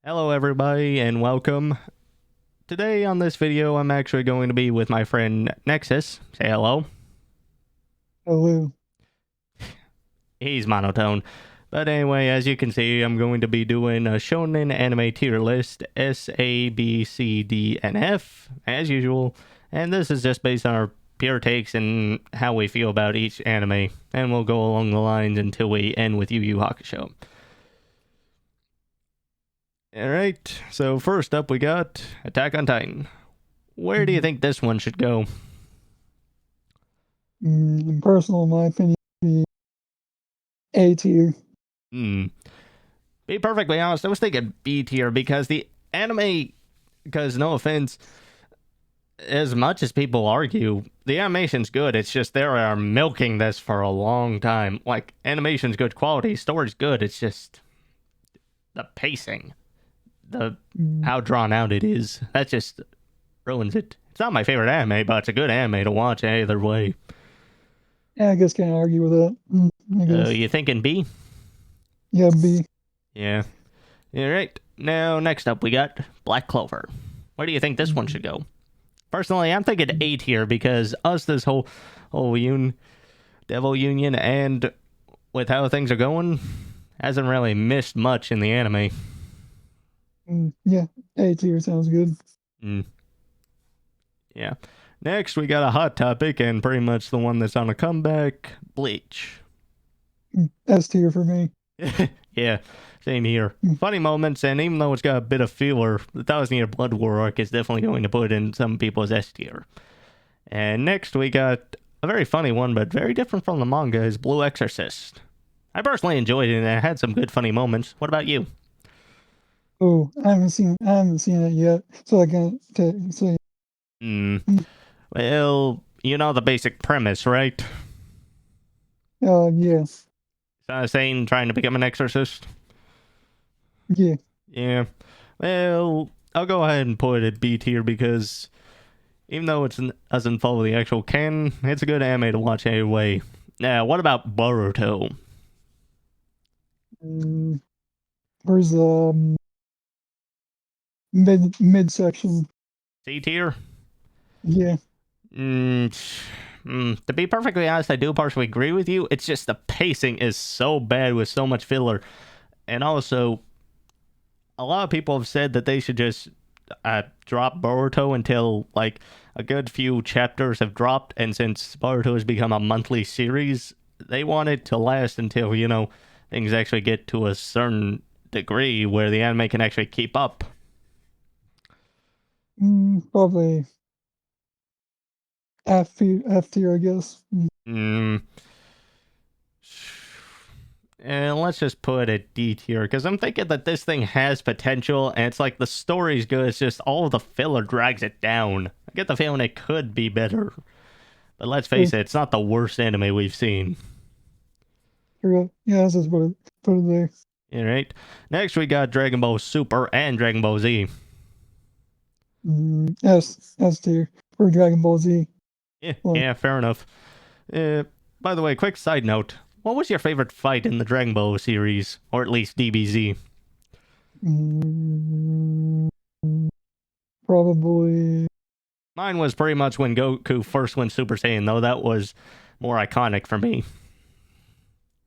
Hello everybody and welcome. Today on this video I'm actually going to be with my friend Nexus. Say hello. Hello. He's monotone. But anyway, as you can see, I'm going to be doing a shonen anime tier list, S, A, B, C, D, and F, as usual. And this is just based on our pure takes and how we feel about each anime. And we'll go along the lines until we end with Yu Yu Hakusho. Alright, so first up we got Attack on Titan. Where do you think this one should go? In personal, my opinion, be A tier. Hmm. Be perfectly honest, I was thinking B tier because the anime, because no offense, as much as people argue, the animation's good. It's just they are milking this for a long time. Like, animation's good quality, story's good. It's just the pacing, the Mm, how drawn out it is. That just ruins it. It's not my favorite anime, but it's a good anime to watch either way. yeah, I guess can't argue with that. I guess. You thinking B? Yeah, B. Yeah. All right. Now, next up, we got Black Clover. Where do you think this one should go? Personally, I'm thinking A tier because us, this whole Devil Union, and with how things are going, hasn't really missed much in the anime. Yeah, A tier sounds good. Mm, yeah. Next, we got a hot topic, and pretty much the one that's on a comeback, Bleach. S tier for me. Yeah, same here. Mm, Funny moments, and even though it's got a bit of filler, the 1,000 Year Blood War arc is definitely going to put in some people's S tier. And next, we got a very funny one, but very different from the manga, is Blue Exorcist. I personally enjoyed it, and it had some good funny moments. What about you? Oh, I haven't seen it yet, so I can't say. Hmm. Mm, Well, you know the basic premise, right? yes, Sane trying to become an exorcist. yeah. Yeah. Well, I'll go ahead and put it B tier because even though it doesn't follow the actual canon, it's a good anime to watch anyway. Now, what about Boruto? Mm, where's the mid section? C tier? Yeah. Mm, to be perfectly honest, I do partially agree with you. It's just the pacing is so bad with so much filler. And also, a lot of people have said that they should just drop Boruto until like a good few chapters have dropped. And since Boruto has become a monthly series, they want it to last until, things actually get to a certain degree where the anime can actually keep up. Probably F tier, I guess. Mm, and let's just put a D tier because I'm thinking that this thing has potential and it's like the story's good. It's just all of the filler drags it down. I get the feeling it could be better. But let's face True, it, it's not the worst anime we've seen. true. Yeah, that's just put it there. All right. Next, we got Dragon Ball Super and Dragon Ball Z. S tier for Dragon Ball Z. Yeah, Well, yeah, fair enough. Uh, by the way, quick side note: what was your favorite fight in the Dragon Ball series, or at least DBZ? mm, probably Mine was pretty much when Goku first went Super Saiyan, though that was more iconic for me.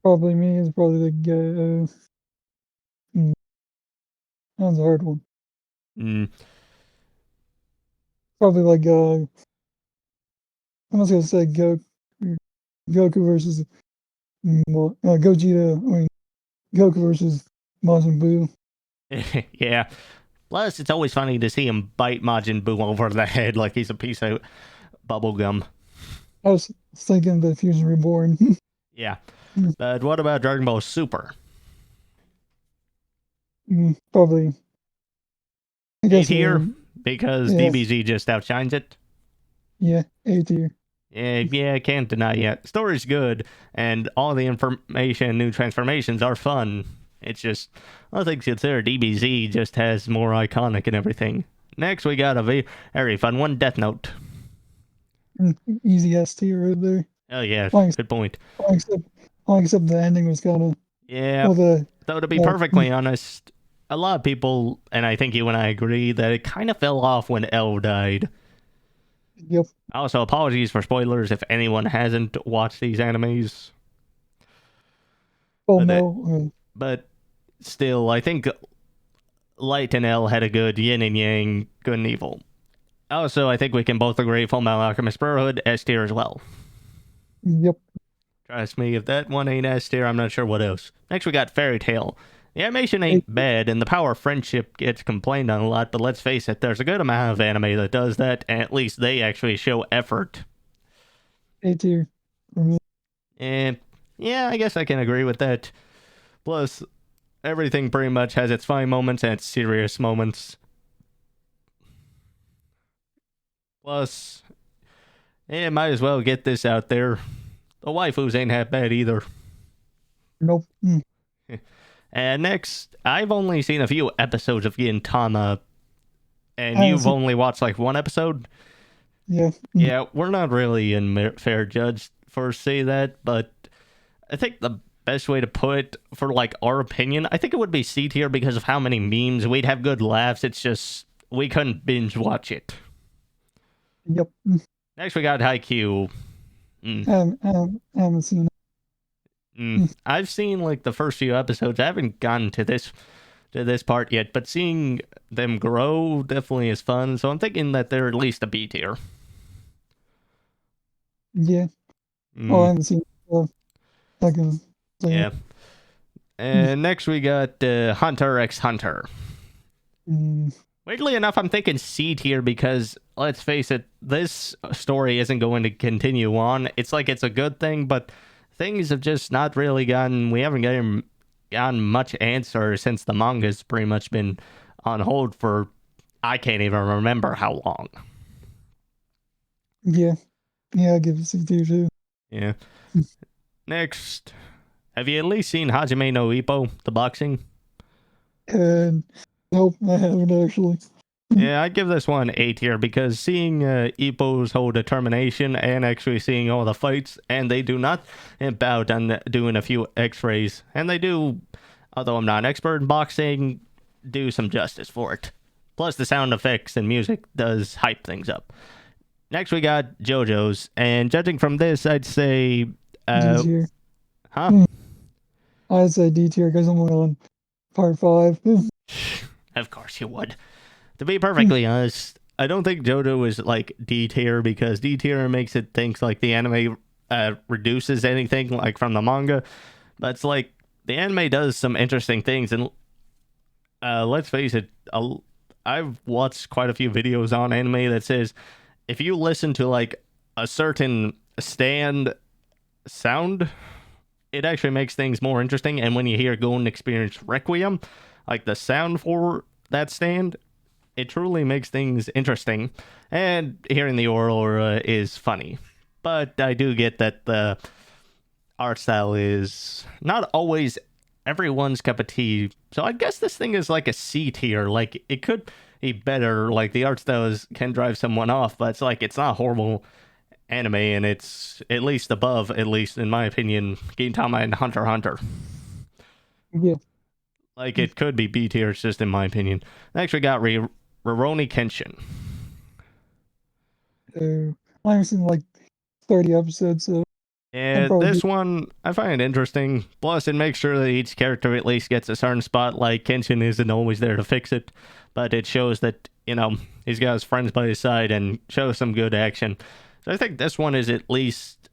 probably me is probably the mm, that's a hard one. Mm, Probably like I'm just gonna say Goku versus Gogeta. I mean Goku versus Majin Buu. yeah. Plus, it's always funny to see him bite Majin Buu over the head like he's a piece of bubblegum. I was thinking the Fusion Reborn. Yeah. But what about Dragon Ball Super? Probably I A guess tier? Because yeah, DBZ just outshines it? yeah, A tier. Yeah, I can't deny it. Story's good, and all the information and new transformations are fun. It's just, I think consider DBZ just has more iconic and everything. Next, we got a very fun one, Death Note. Easy S tier right there. Oh yeah, Well, good point. except, well, except the ending was kind of Yeah, well the though to be well perfectly honest, a lot of people, and I think you and I agree, that it kind of fell off when L died. Yep. Also, apologies for spoilers if anyone hasn't watched these animes. Oh But no. but still, I think Light and L had a good yin and yang, good and evil. Also, I think we can both agree Full Metal Alchemist Brotherhood S tier as well. Yep. Trust me, if that one ain't S tier, I'm not sure what else. Next, we got Fairy Tail. The animation A, ain't bad, and the power of friendship gets complained on a lot, but let's face it, there's a good amount of anime that does that, and at least they actually show effort. A tier for me. And yeah, I guess I can agree with that. Plus, everything pretty much has its funny moments and its serious moments. Plus, yeah, might as well get this out there. The waifus ain't that bad either. Nope. And next, I've only seen a few episodes of Gintama, and I haven't you've seen. only watched like one episode. Yeah. Yeah, we're not really in fair judge for say that, but I think the best way to put it for like our opinion, I think it would be C tier because of how many memes we'd have good laughs. It's just we couldn't binge watch it. Yep. Next, we got Haikyuu. Mm, I haven't seen it. I've seen like the first few episodes. I haven't gotten to this part yet, but seeing them grow definitely is fun. So I'm thinking that they're at least a B tier. Yeah. Oh, I Mm, haven't seen it. So I can say yeah. it. And next we got Hunter x Hunter. Mm, Weirdly enough, I'm thinking C tier because let's face it, this story isn't going to continue on. It's like it's a good thing, but things have just not really gotten. We haven't gotten much answer since the manga's pretty much been on hold for I can't even remember how long. yeah. Yeah, I give it C tier too. Yeah. Next, have you at least seen Hajime no Ippo, the boxing? And nope, I haven't actually. Yeah, I'd give this one A tier because seeing Ippo's whole determination and actually seeing all the fights, and they do not bow down doing a few x-rays, and they do, although I'm not an expert in boxing, do some justice for it. Plus the sound effects and music does hype things up. Next we got JoJo's, and judging from this, I'd say, D tier. huh? I'd say D tier because I'm only on part 5. Of course you would. To be perfectly honest, I don't think JoJo is like D tier because D tier makes it think like the anime reduces anything like from the manga, but it's like the anime does some interesting things, and let's face it, I've watched quite a few videos on anime that says if you listen to like a certain stand sound, it actually makes things more interesting. And when you hear Golden Experience Requiem, like the sound for that stand, it truly makes things interesting. And hearing the aurora is funny. But I do get that the art style is not always everyone's cup of tea. So I guess this thing is like a C tier. Like it could be better. Like the art style can drive someone off, but it's like it's not horrible anime, and it's at least above, at least in my opinion, Gintama and Hunter x Hunter. Yeah. Like it could be B tier, it's just in my opinion. Next we got Rurouni Kenshin. I haven't seen like 30 episodes, so I'm Yeah, probably. this one I find it interesting. Plus, it makes sure that each character at least gets a certain spot. Like Kenshin isn't always there to fix it, but it shows that he's got his friends by his side and shows some good action. So I think this one is at least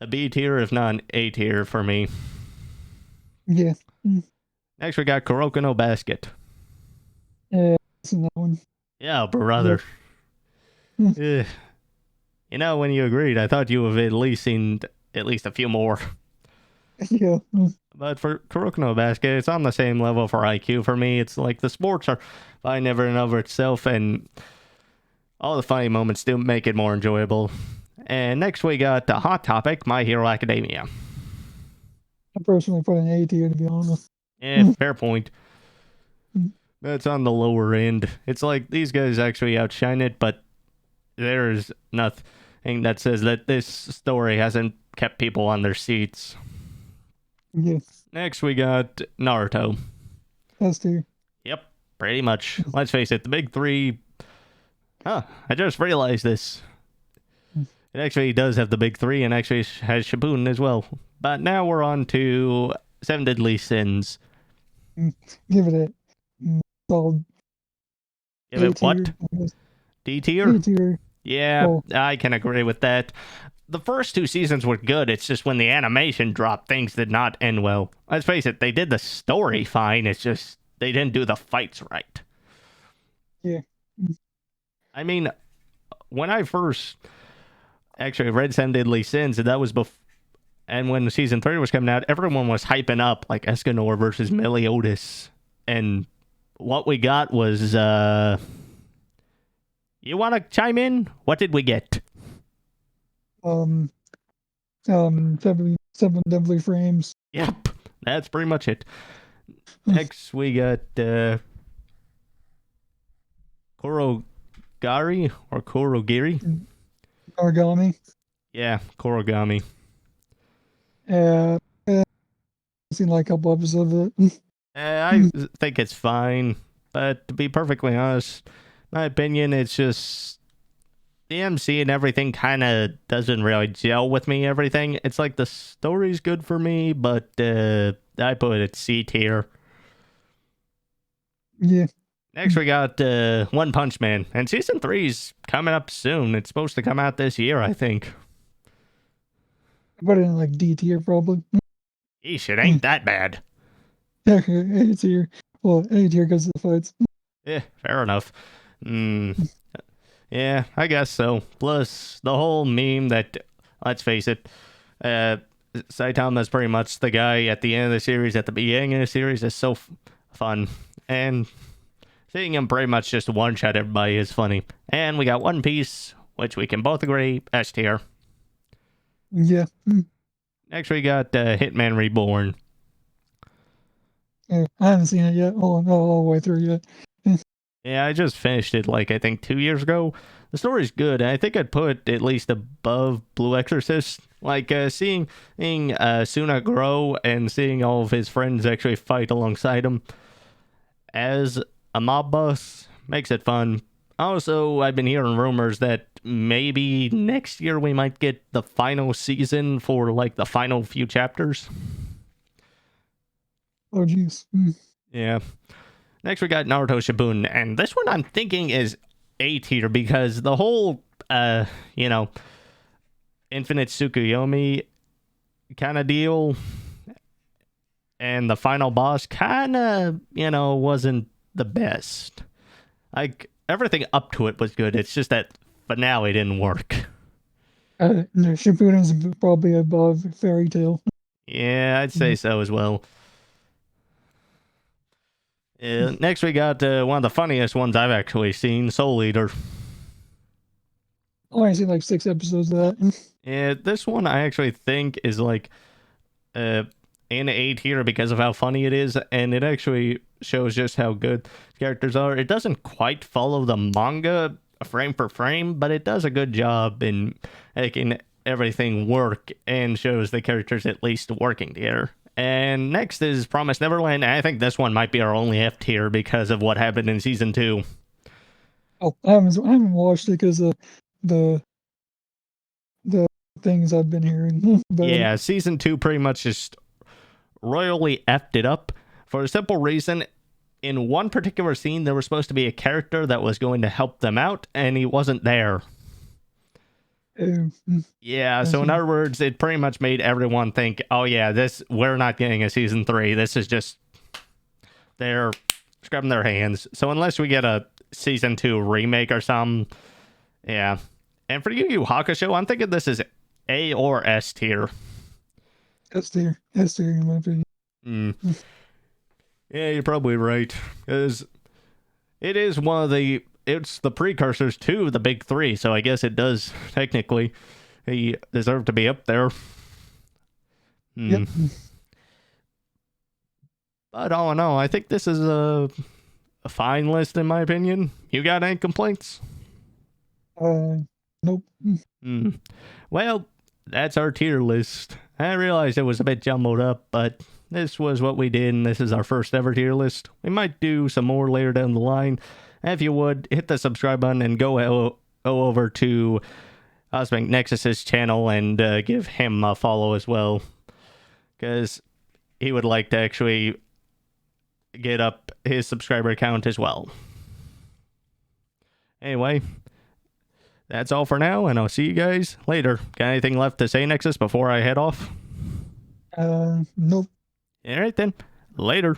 a B tier, if not an A tier for me. Yeah. Next, we got Kuroko no Basket. Yeah, I've seen that one. Yeah, Yep. brother. Eh. When you agreed, I thought you have at least seen at least a few more. Yeah. But for Kuroko no Basket, it's on the same level for IQ for me. It's like the sports are fine never and over itself, and all the funny moments do make it more enjoyable. And next we got the hot topic, My Hero Academia. I personally put an A tier to be honest. Fair point. That's on the lower end. It's like these guys actually outshine it, but there's nothing that says that this story hasn't kept people on their seats. Yeah. Next, we got Naruto. S tier. Yep, pretty much. Let's face it, the big three. Huh, I just realized this. It actually does have the big three and actually has Shippuden as well. But now we're on to Seven Deadly Sins. Give it a solid Give A it tier. what? I guess. D tier? A tier. Yeah, Oh, I can agree with that. The first two seasons were good. It's just when the animation dropped, things did not end well. Let's face it, they did the story fine. It's just they didn't do the fights right. yeah. I mean, when I first actually read Seven Deadly Sins, and that was before. And when season 3 was coming out, everyone was hyping up like Escanor versus Meliodas. And what we got was, you want to chime in? What did we get? Um, seven deadly frames. Yep, that's pretty much it. Next, we got Korogari or Korogiri. Origami. Yeah, Korogami. I've seen like a couple episodes of it. I think it's fine, but to be perfectly honest, my opinion, it's just the MC and everything kind of doesn't really gel with me. Everything, it's like the story's good for me, but I put it C tier. Yeah. Next, we got One Punch Man, and season 3's coming up soon. It's supposed to come out this year, I think. I put it in like D tier probably. Eesh, it ain't that bad. A tier. Well, A tier because of the fights. Yeah, fair enough. Yeah, I guess so. Plus, the whole meme that, let's face it, Saitama's pretty much the guy at the end of the series, at the beginning of the series, is so fun. And seeing him pretty much just one-shot everybody is funny. And we got One Piece, which we can both agree, S tier. Yeah. Next, we got Hitman Reborn. Yeah. I haven't seen it yet. All the way through yet. Yeah, I just finished it, like, I think 2 years ago. The story's good, and I think I'd put at least above Blue Exorcist. Like, seeing Suna grow and seeing all of his friends actually fight alongside him as a mob boss makes it fun. Also, I've been hearing rumors that maybe next year we might get the final season for, like, the final few chapters. Oh jeez. Yeah. Next, we got Naruto Shippuden, and this one I'm thinking is A tier because the whole, Infinite Tsukuyomi kind of deal and the final boss kind of, wasn't the best. Like, everything up to it was good. It's just that finale didn't work. No, Shippuden's probably above Fairy Tail. Yeah, I'd say so as well. Next, we got one of the funniest ones I've actually seen, Soul Eater. Oh, I seen like 6 episodes of that. Yeah, this one I actually think is like in A tier because of how funny it is, and it actually shows just how good characters are. It doesn't quite follow the manga frame for frame, but it does a good job in making everything work and shows the characters at least working together. And next is Promised Neverland. I think this one might be our only F tier because of what happened in season 2. Oh, I haven't watched it because of the the things I've been hearing about it. Yeah, season 2 pretty much just royally effed it up for a simple reason. In one particular scene, there was supposed to be a character that was going to help them out, and he wasn't there. Yeah, so in other words, it pretty much made everyone think, oh yeah, we're not getting a season 3. This is just, they're scrubbing their hands. So unless we get a season 2 remake or something, yeah. And for Yu Yu Hakusho, I'm thinking this is A or S tier. S tier in my opinion. Yeah, you're probably right. Because it is one of it's the precursors to the big 3, so I guess it does technically deserve to be up there. Yep. But all in all, I think this is a fine list in my opinion. You got any complaints? Nope. Well, that's our tier list. I realized it was a bit jumbled up, but this was what we did, and this is our first ever tier list. We might do some more later down the line. If you would, hit the subscribe button and go over to Osbank Nexus's channel and give him a follow as well, because he would like to actually get up his subscriber count as well. Anyway, that's all for now, and I'll see you guys later. Got anything left to say, Nexus, before I head off? Nope. All right then. Later.